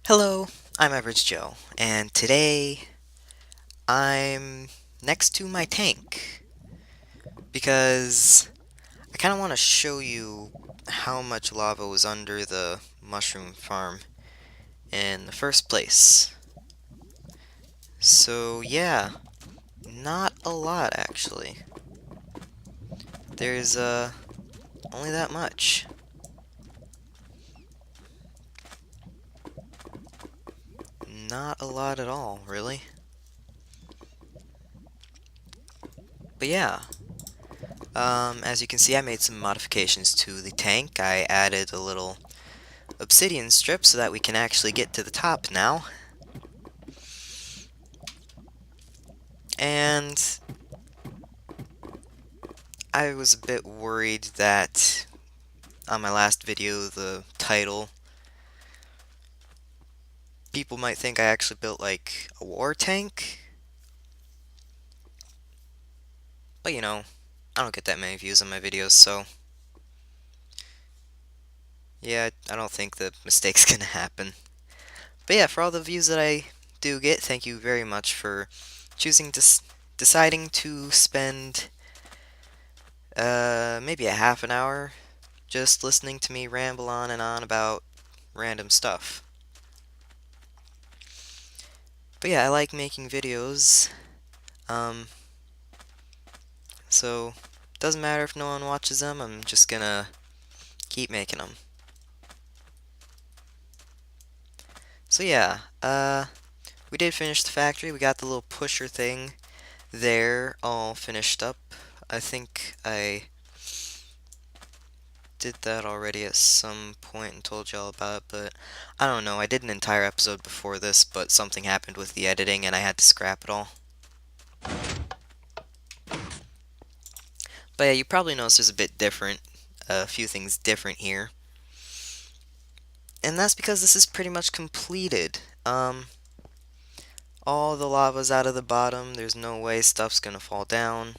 Hello, I'm AverageJoe, and today I'm next to my tank because I kind of want to show you how much lava was under the mushroom farm in the first place. So yeah, not a lot actually. There's only that much. Not a lot at all, really. But yeah, as you can see, I made some modifications to the tank. I added a little obsidian strip so that we can actually get to the top now. And I was a bit worried that on my last video, the title, people might think I actually built like a war tank. But I don't get that many views on my videos, so yeah, I don't think the mistake's gonna happen. But yeah, for all the views that I do get, thank you very much for choosing to deciding to spend maybe a half an hour just listening to me ramble on and on about random stuff. But yeah, I like making videos. Um, so doesn't matter if no one watches them, I'm just gonna keep making them. So yeah, we did finish the factory. We got the little pusher thing there all finished up. I think I did that already at some point and told y'all about it, but I don't know. I did an entire episode before this, but something happened with the editing and I had to scrap it all. But yeah, you probably noticed there's a bit different, a few things different here. And that's because this is pretty much completed. All the lava's out of the bottom. There's no way stuff's gonna fall down.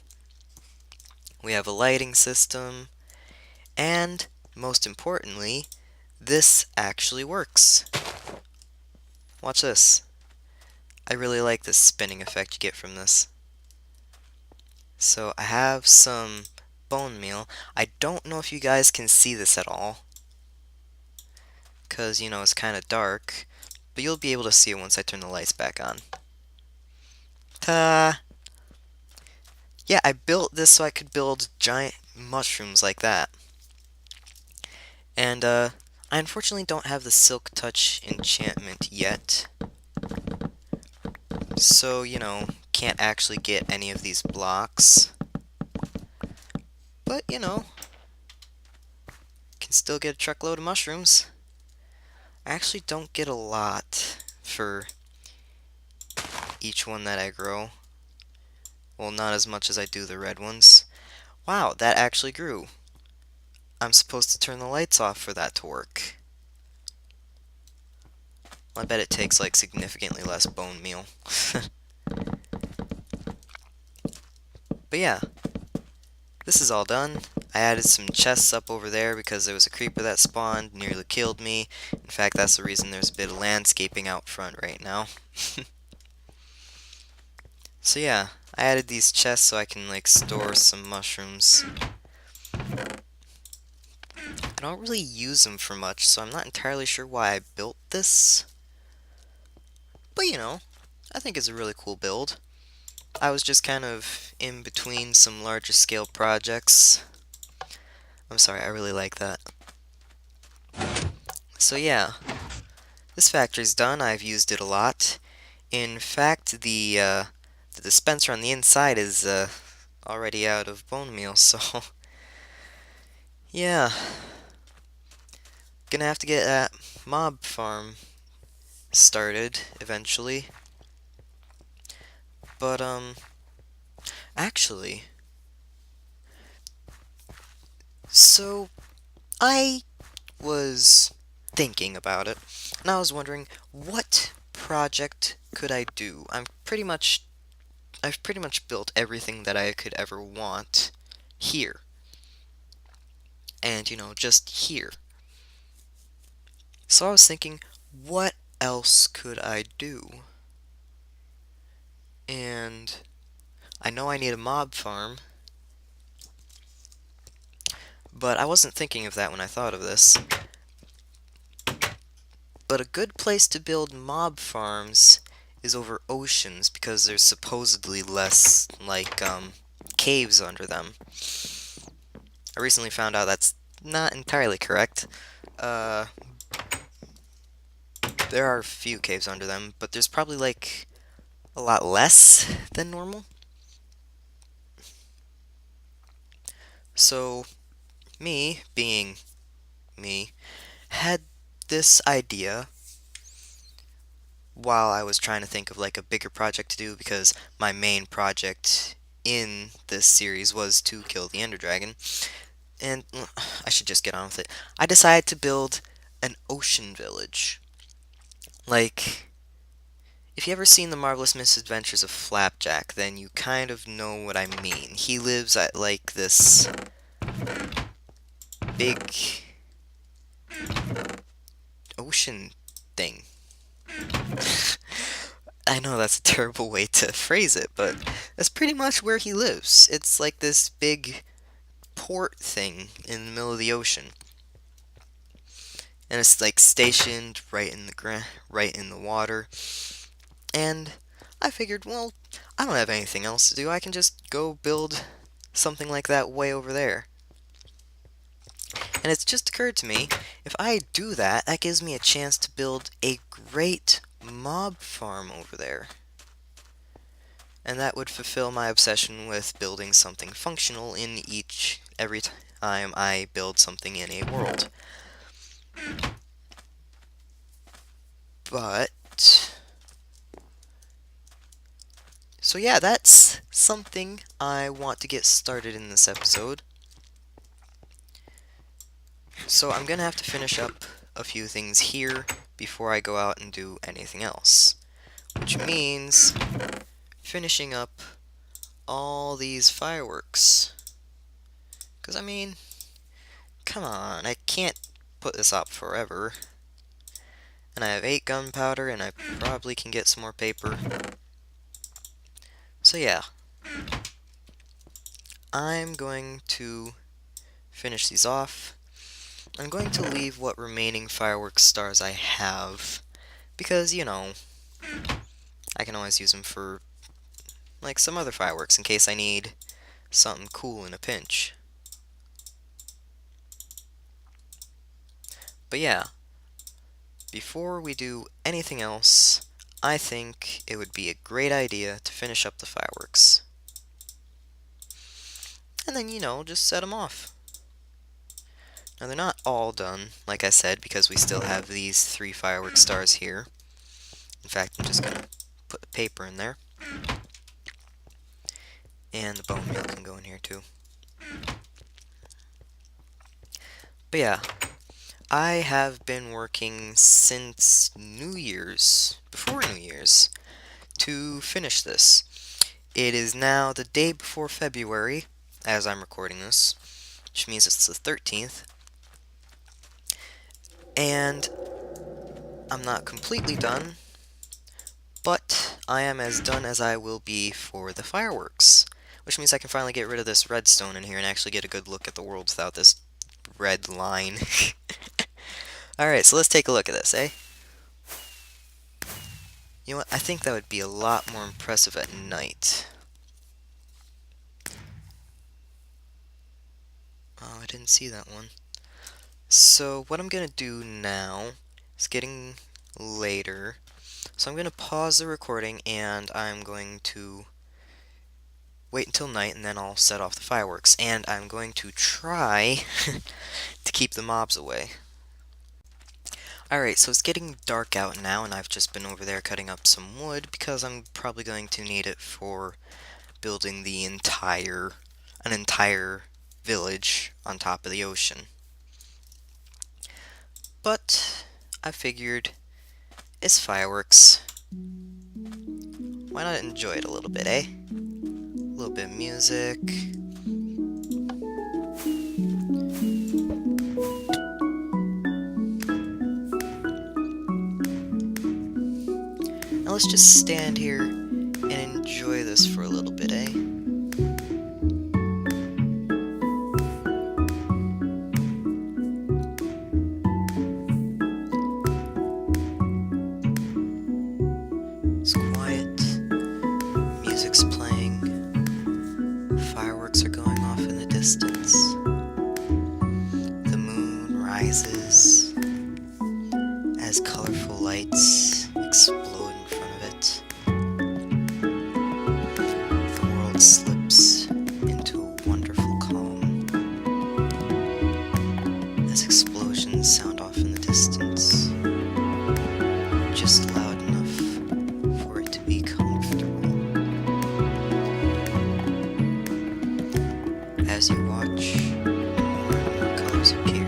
We have a lighting system. And, most importantly, this actually works. Watch this. I really like this spinning effect you get from this. So I have some bone meal. I don't know if you guys can see this at all, because, it's kind of dark. But you'll be able to see it once I turn the lights back on. Ta! Yeah, I built this so I could build giant mushrooms like that. And, I unfortunately don't have the Silk Touch enchantment yet. So, can't actually get any of these blocks. But, can still get a truckload of mushrooms. I actually don't get a lot for each one that I grow. Well, not as much as I do the red ones. Wow, that actually grew. I'm supposed to turn the lights off for that to work. I bet it takes like significantly less bone meal. But yeah, this is all done. I added some chests up over there because there was a creeper that spawned, nearly killed me. In fact, that's the reason there's a bit of landscaping out front right now. So yeah, I added these chests so I can like store some mushrooms. I don't really use them for much, so I'm not entirely sure why I built this. But I think it's a really cool build. I was just kind of in between some larger scale projects. I'm sorry, I really like that. So yeah, this factory's done. I've used it a lot. In fact, the dispenser on the inside is already out of bone meal, so yeah, gonna have to get that mob farm started eventually. But actually, so I was thinking about it, and I was wondering what project could I do? I've pretty much built everything that I could ever want here. And just here. So I was thinking, what else could I do? And I know I need a mob farm, but I wasn't thinking of that when I thought of this. But a good place to build mob farms is over oceans because there's supposedly less, like, caves under them. I recently found out that's not entirely correct. There are a few caves under them, but there's probably, like, a lot less than normal. So, me, being me, had this idea while I was trying to think of like a bigger project to do because my main project in this series was to kill the Ender Dragon. And I should just get on with it. I decided to build an ocean village. Like, if you ever seen The Marvelous Misadventures of Flapjack, then you kind of know what I mean. He lives at like this big ocean thing. I know that's a terrible way to phrase it, but that's pretty much where he lives. It's like this big port thing in the middle of the ocean. And it's like stationed right in the water. And I figured, well, I don't have anything else to do. I can just go build something like that way over there. And it's just occurred to me, if I do that, that gives me a chance to build a great mob farm over there. And that would fulfill my obsession with building something functional in every time I build something in a world. But so yeah, that's something I want to get started in this episode. So I'm gonna have to finish up a few things here before I go out and do anything else, which means finishing up all these fireworks. Because, I mean, come on, I can't put this up forever. And I have 8 gunpowder, and I probably can get some more paper. So yeah, I'm going to finish these off. I'm going to leave what remaining fireworks stars I have, because, you know, I can always use them for, like, some other fireworks in case I need something cool in a pinch. But yeah, before we do anything else, I think it would be a great idea to finish up the fireworks. And then, you know, just set them off. Now, they're not all done, like I said, because we still have these 3 firework stars here. In fact, I'm just going to put the paper in there. And the bone meal can go in here, too. But yeah, I have been working since New Year's, before New Year's, to finish this. It is now the day before February, as I'm recording this, which means it's the 13th. And I'm not completely done, but I am as done as I will be for the fireworks, which means I can finally get rid of this redstone in here and actually get a good look at the world without this red line. Alright, so let's take a look at this, eh? You know what, I think that would be a lot more impressive at night. Oh, I didn't see that one. So, what I'm going to do now is getting later. So I'm going to pause the recording and I'm going to wait until night and then I'll set off the fireworks. And I'm going to try to keep the mobs away. Alright, so it's getting dark out now and I've just been over there cutting up some wood because I'm probably going to need it for building an entire village on top of the ocean. But I figured it's fireworks. Why not enjoy it a little bit, eh? A little bit of music. Now let's just stand here and enjoy this for a little bit, eh? It's quiet, music's playing, fireworks are going off in the distance, the moon rises as colorful lights explode in front of it. The world slips into a wonderful calm as explosions sound off in the distance, just loud enough for it to be comfortable. As you watch, more and more colors appear,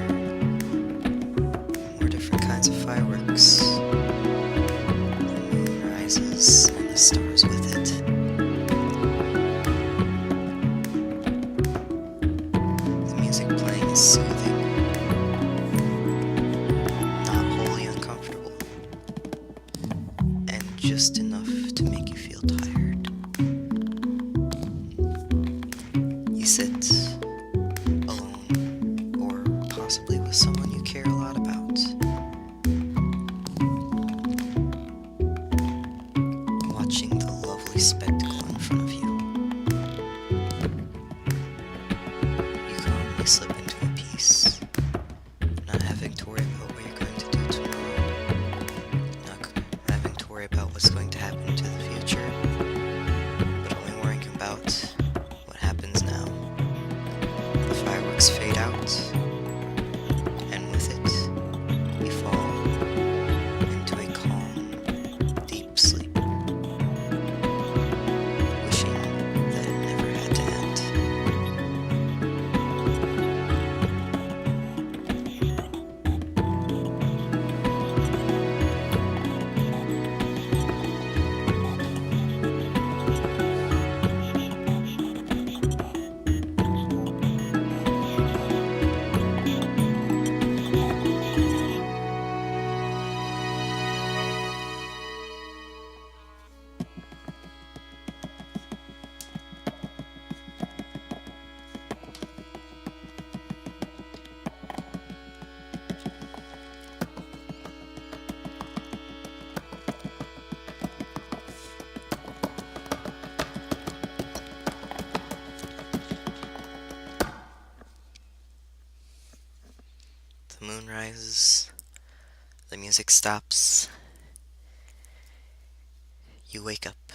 more different kinds of fireworks. The moon rises and the stars with it. The music playing is soothing, not wholly uncomfortable, and just enough to make you feel tired. You sit alone, or possibly with someone you care a lot about, watching the lovely spectacle in front of you. You calmly slip into a peace, not having to worry about what you're going to do tomorrow, not having to worry about what's going to happen into the future, but only worrying about what happens now. The fireworks fade out, and with it, you fall into a calm, deep sleep, wishing that it never had to end. The moon rises, the music stops, you wake up,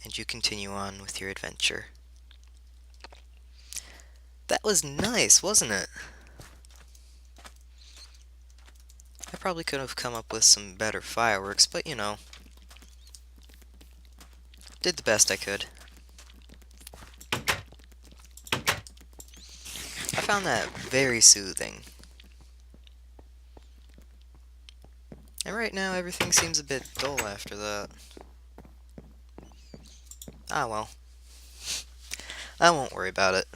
and you continue on with your adventure. That was nice, wasn't it? I probably could have come up with some better fireworks, but you know, did the best I could. I found that very soothing. And right now, everything seems a bit dull after that. Ah well. I won't worry about it.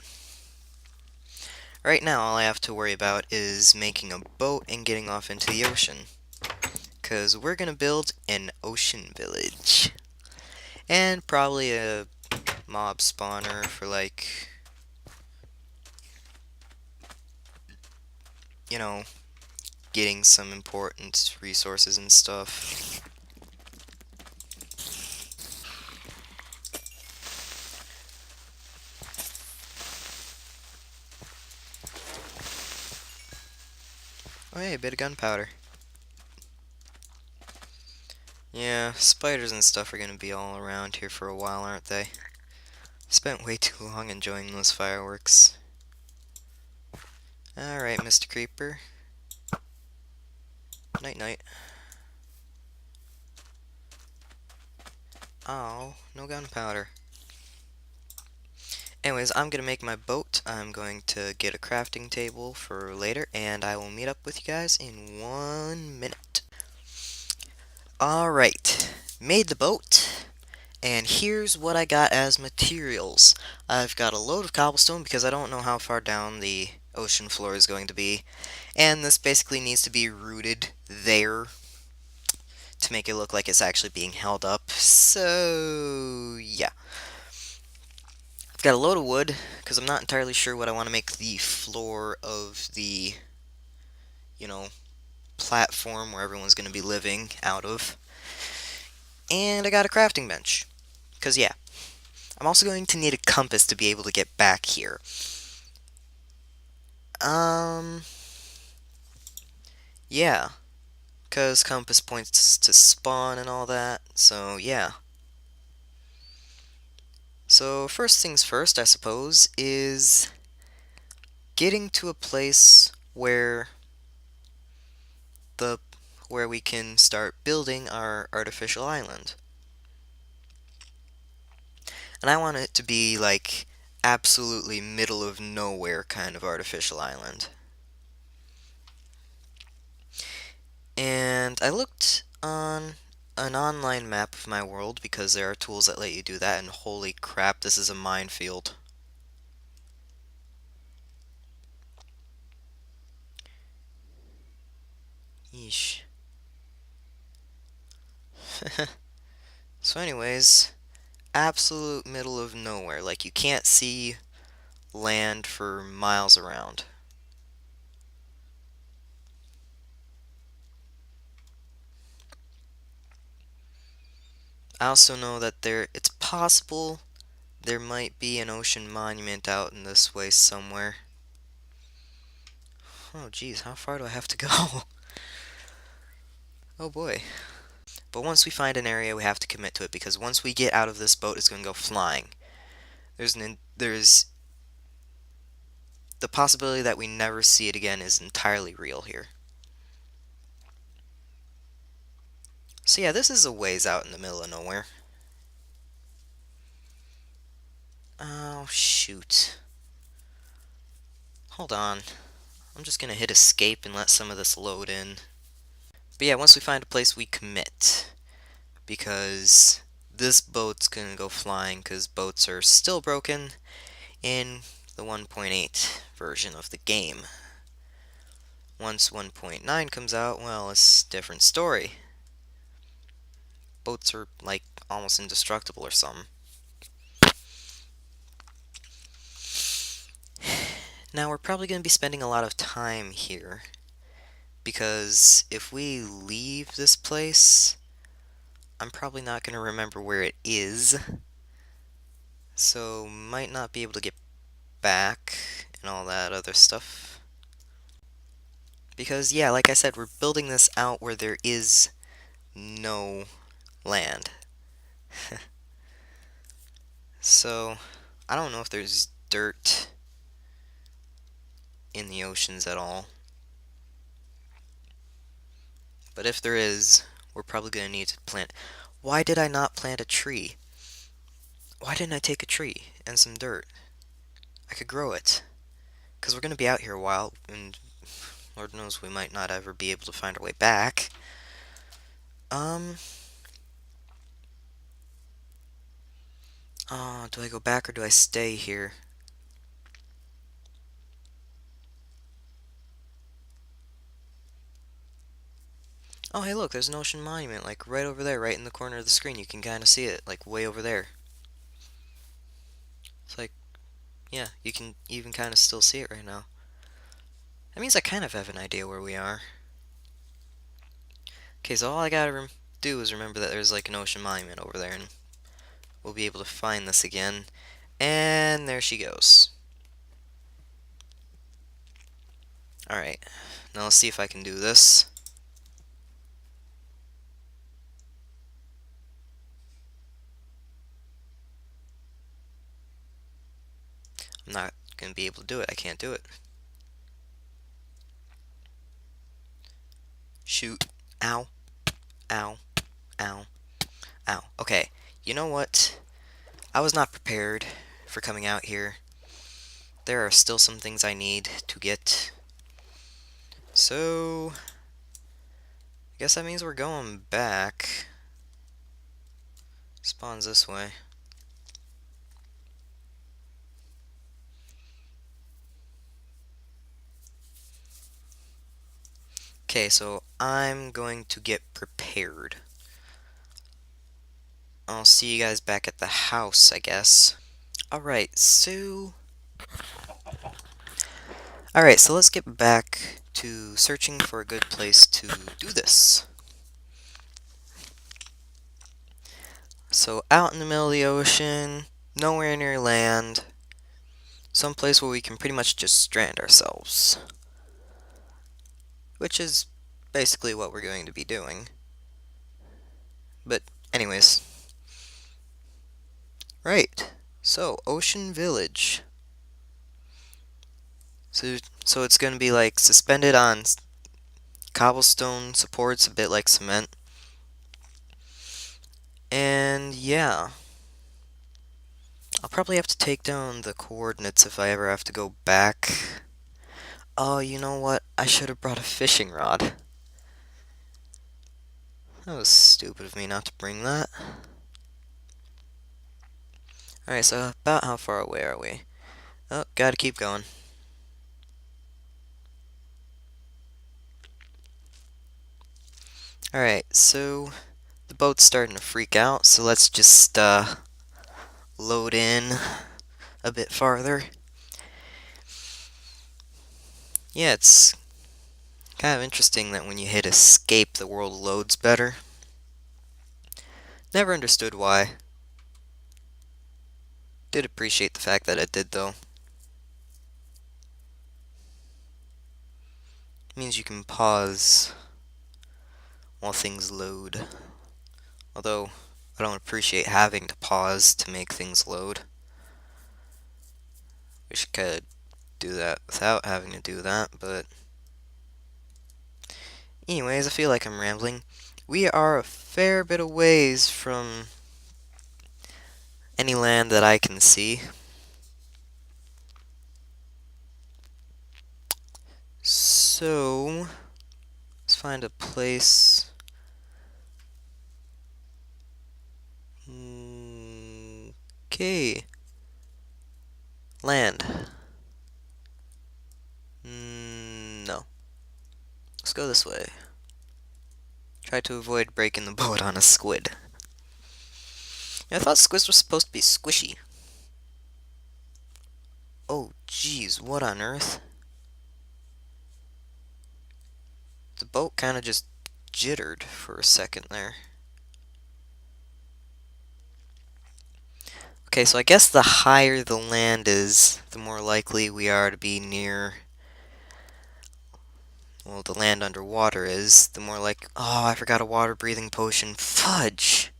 Right now, all I have to worry about is making a boat and getting off into the ocean. 'Cause we're gonna build an ocean village. And probably a mob spawner for, like, you know, getting some important resources and stuff. Oh hey, a bit of gunpowder. Yeah, spiders and stuff are gonna be all around here for a while, aren't they? Spent way too long enjoying those fireworks. Alright, Mr. Creeper. Night night. Oh, no gunpowder. Anyways, I'm gonna make my boat. I'm going to get a crafting table for later, and I will meet up with you guys in 1 minute. Alright, made the boat, and here's what I got as materials. I've got a load of cobblestone because I don't know how far down the ocean floor is going to be, and this basically needs to be rooted there to to make it look like it's actually being held up. So, yeah. I've got a load of wood, because I'm not entirely sure what I want to make the floor of the, you know, platform where everyone's going to be living out of. And I got a crafting bench, because yeah. I'm also going to need a compass to be able to get back here. Yeah. Because compass points to spawn and all that, so yeah. So first things first, I suppose, is getting to a place the where we can start building our artificial island. And I want it to be like absolutely middle of nowhere kind of artificial island. And I looked on an online map of my world because there are tools that let you do that, and holy crap, this is a minefield. Yeesh. So anyways, absolute middle of nowhere. Like, you can't see land for miles around. I also know that it's possible there might be an ocean monument out in this way somewhere. Oh geez, how far do I have to go? Oh boy. But once we find an area, we have to commit to it, because once we get out of this boat, it's going to go flying. There's the possibility that we never see it again is entirely real here. So yeah, this is a ways out in the middle of nowhere. Oh shoot. Hold on. I'm just gonna hit escape and let some of this load in. But yeah, once we find a place, we commit. Because this boat's gonna go flying, because boats are still broken in the 1.8 version of the game. Once 1.9 comes out, well, it's a different story. Boats are, like, almost indestructible or something. Now, we're probably going to be spending a lot of time here, because if we leave this place, I'm probably not going to remember where it is, so might not be able to get back and all that other stuff. Because, yeah, like I said, we're building this out where there is no land. So, I don't know if there's dirt in the oceans at all. But if there is, we're probably going to need to plant. Why did I not plant a tree? Why didn't I take a tree and some dirt? I could grow it. Because we're going to be out here a while, and Lord knows we might not ever be able to find our way back. Oh, do I go back or do I stay here? Oh, hey, look, there's an ocean monument, like, right over there, right in the corner of the screen. You can kind of see it, like, way over there. It's like, yeah, you can even kind of still see it right now. That means I kind of have an idea where we are. Okay, so all I gotta do is remember that there's, like, an ocean monument over there, and we'll be able to find this again. And there she goes. Alright, now let's see if I can do this. I'm not going to be able to do it. I can't do it. Shoot. Ow. Ow. Ow. Ow. Okay, you know what? I was not prepared for coming out here. There are still some things I need to get. So, I guess that means we're going back. Spawns this way. Okay, so I'm going to get prepared. I'll see you guys back at the house, I guess. Alright, so... Alright, so let's get back to searching for a good place to do this. So, out in the middle of the ocean, nowhere near land, someplace where we can pretty much just strand ourselves. Which is basically what we're going to be doing. But, anyways. Right, so, Ocean Village. So it's going to be like suspended on cobblestone supports, a bit like cement. And yeah, I'll probably have to take down the coordinates if I ever have to go back. Oh, you know what? I should have brought a fishing rod. That was stupid of me not to bring that. Alright, so about how far away are we? Oh, gotta keep going. Alright, so the boat's starting to freak out, so let's just load in a bit farther. Yeah, it's kind of interesting that when you hit escape, the world loads better. Never understood why. Did appreciate the fact that it did, though. It means you can pause while things load. Although, I don't appreciate having to pause to make things load. Wish I could do that without having to do that, but... Anyways, I feel like I'm rambling. We are a fair bit of ways from any land that I can see. So, let's find a place. Okay. Land. No. Let's go this way. Try to avoid breaking the boat on a squid. Yeah, I thought squids were supposed to be squishy. Oh, jeez, what on earth? The boat kind of just jittered for a second there. Okay, so I guess the higher the land is, the more likely we are to be near... Well, the land underwater is, the more like... Oh, I forgot a water-breathing potion. Fudge!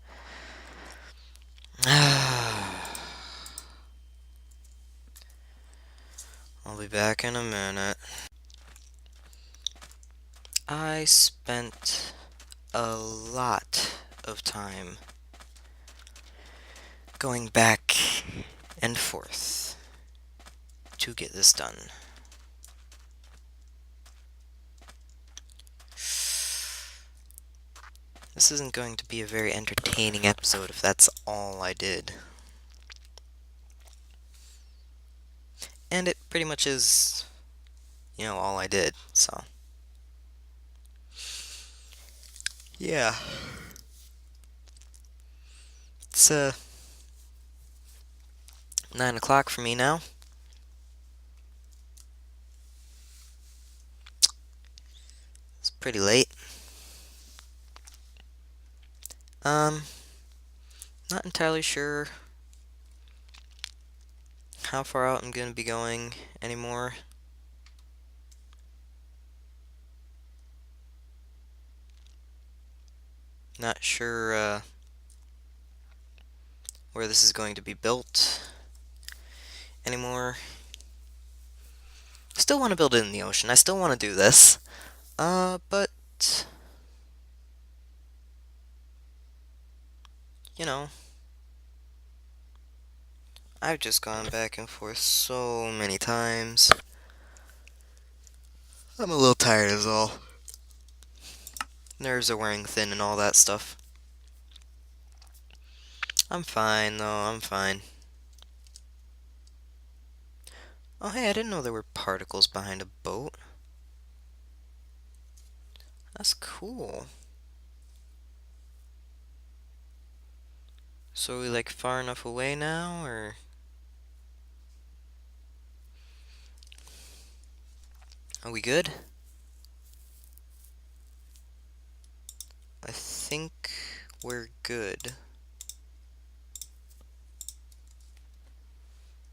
I'll be back in a minute. I spent a lot of time going back and forth to get this done. This isn't going to be a very entertaining episode if that's all I did. And it pretty much is, you know, all I did, so. Yeah. It's 9 o'clock for me now. It's pretty late. Not entirely sure how far out I'm gonna be going anymore. Not sure where this is going to be built anymore. Still want to build it in the ocean. I still want to do this. But you know, I've just gone back and forth so many times. I'm a little tired is all. Nerves are wearing thin and all that stuff. I'm fine though, I'm fine. Oh hey, I didn't know there were particles behind a boat. That's cool. So are we like far enough away now, or? Are we good? I think we're good.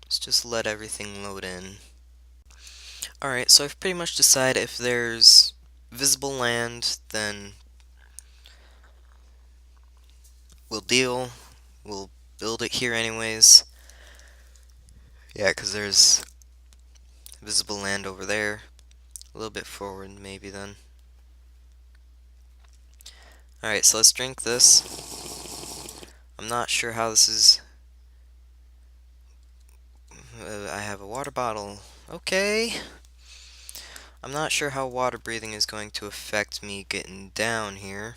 Let's just let everything load in. Alright, so I've pretty much decided if there's visible land, then we'll deal. We'll build it here anyways. Yeah, because there's visible land over there. A little bit forward, maybe then. Alright, so let's drink this. I'm not sure how this is. I have a water bottle. Okay. I'm not sure how water breathing is going to affect me getting down here.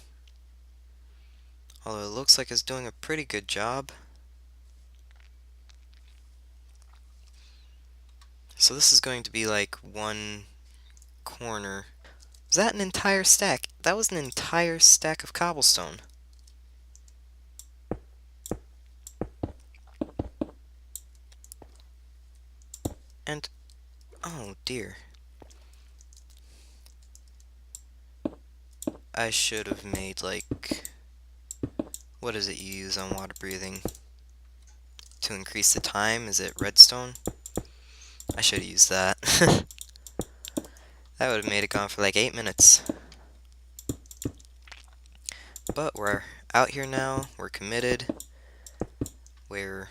Although it looks like it's doing a pretty good job. So this is going to be like one corner. Is that an entire stack? That was an entire stack of cobblestone. And, oh dear. I should have made like, what is it you use on water breathing? To increase the time? Is it redstone? I should have used that. That would have made it gone for like 8 minutes. But we're out here now, we're committed, we are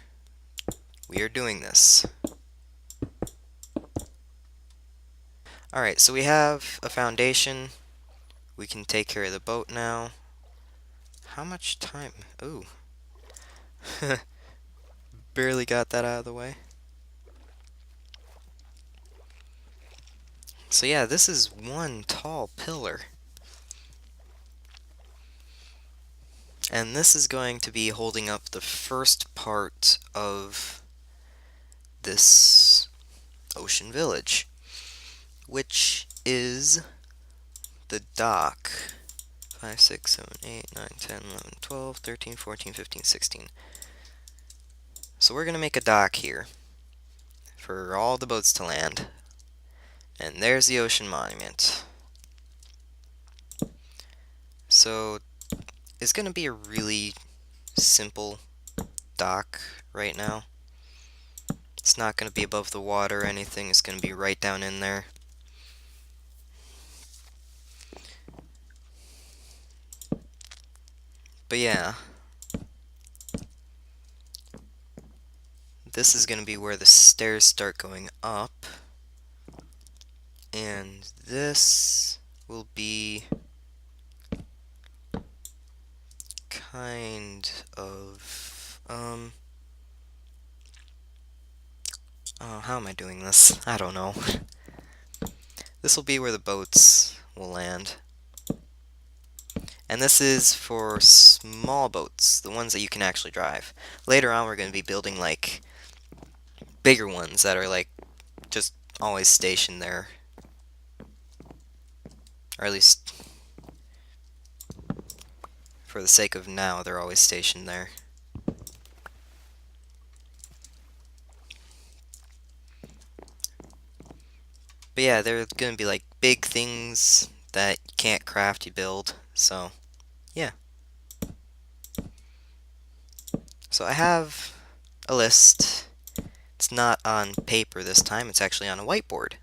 doing this. Alright, so we have a foundation. We can take care of the boat now. How much time? Ooh. Barely got that out of the way. So yeah, this is one tall pillar. And this is going to be holding up the first part of this ocean village, which is the dock. 5, 6, 7, 8, 9, 10, 11, 12, 13, 14, 15, 16. So we're going to make a dock here for all the boats to land. And there's the ocean monument. So it's going to be a really simple dock right now. It's not going to be above the water or anything. It's going to be right down in there. But yeah, this is going to be where the stairs start going up. And this will be kind of, oh, how am I doing this? I don't know. This will be where the boats will land. And this is for small boats, the ones that you can actually drive. Later on, we're going to be building, like, bigger ones that are, like, just always stationed there. Or at least, for the sake of now, they're always stationed there. But yeah, they're going to be, like, big things that you can't craft, you build. So, yeah. So I have a list. It's not on paper this time, it's actually on a whiteboard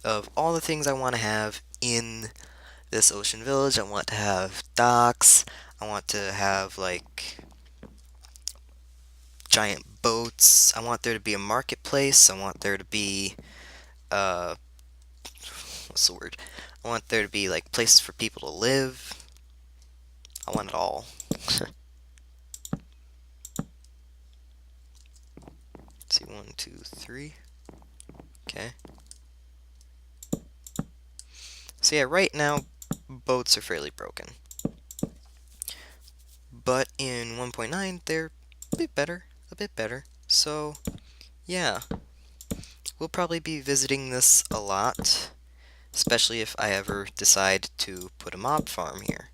of all the things I want to have in this ocean village. I want to have docks. I want to have like giant boats. I want there to be a marketplace. I want there to be what's the word? I want there to be like places for people to live. I want it all. Let's see, 1, 2, 3. Okay. So yeah, right now boats are fairly broken. But in 1.9 they're a bit better, So yeah, we'll probably be visiting this a lot, especially if I ever decide to put a mob farm here.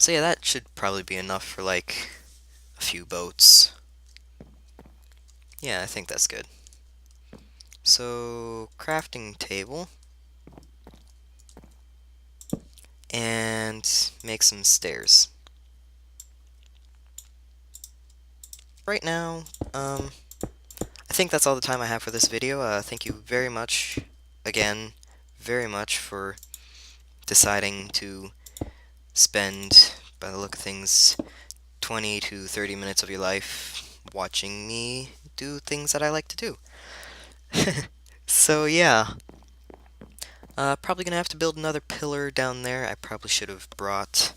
So yeah, that should probably be enough for like a few boats. Yeah, I think that's good. So, crafting table. And make some stairs. Right now, I think that's all the time I have for this video. Thank you very much, again, very much for deciding to spend, by the look of things, 20 to 30 minutes of your life watching me do things that I like to do. So yeah, probably gonna have to build another pillar down there. I probably should have brought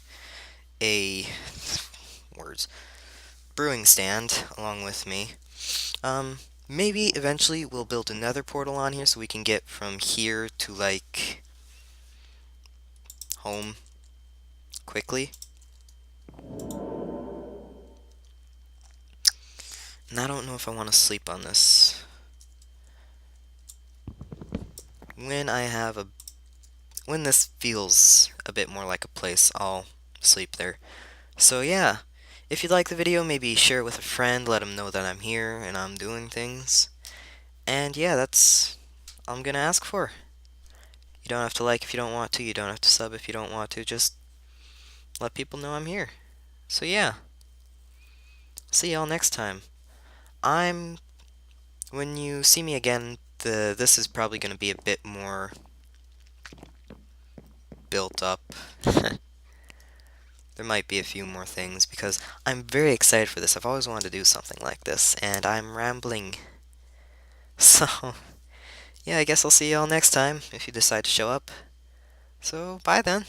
a words brewing stand along with me. Maybe eventually we'll build another portal on here so we can get from here to like home quickly. And I don't know if I want to sleep on this. When this feels a bit more like a place, I'll sleep there. So yeah, if you like the video, maybe share it with a friend, let them know that I'm here and I'm doing things. And yeah, that's all I'm gonna ask for. You don't have to like if you don't want to, you don't have to sub if you don't want to, just let people know I'm here. So yeah, see y'all next time. I'm when you see me again, this is probably going to be a bit more built up. There might be a few more things because I'm very excited for this. I've always wanted to do something like this, and I'm rambling. So, yeah, I guess I'll see y'all next time if you decide to show up. So, bye then.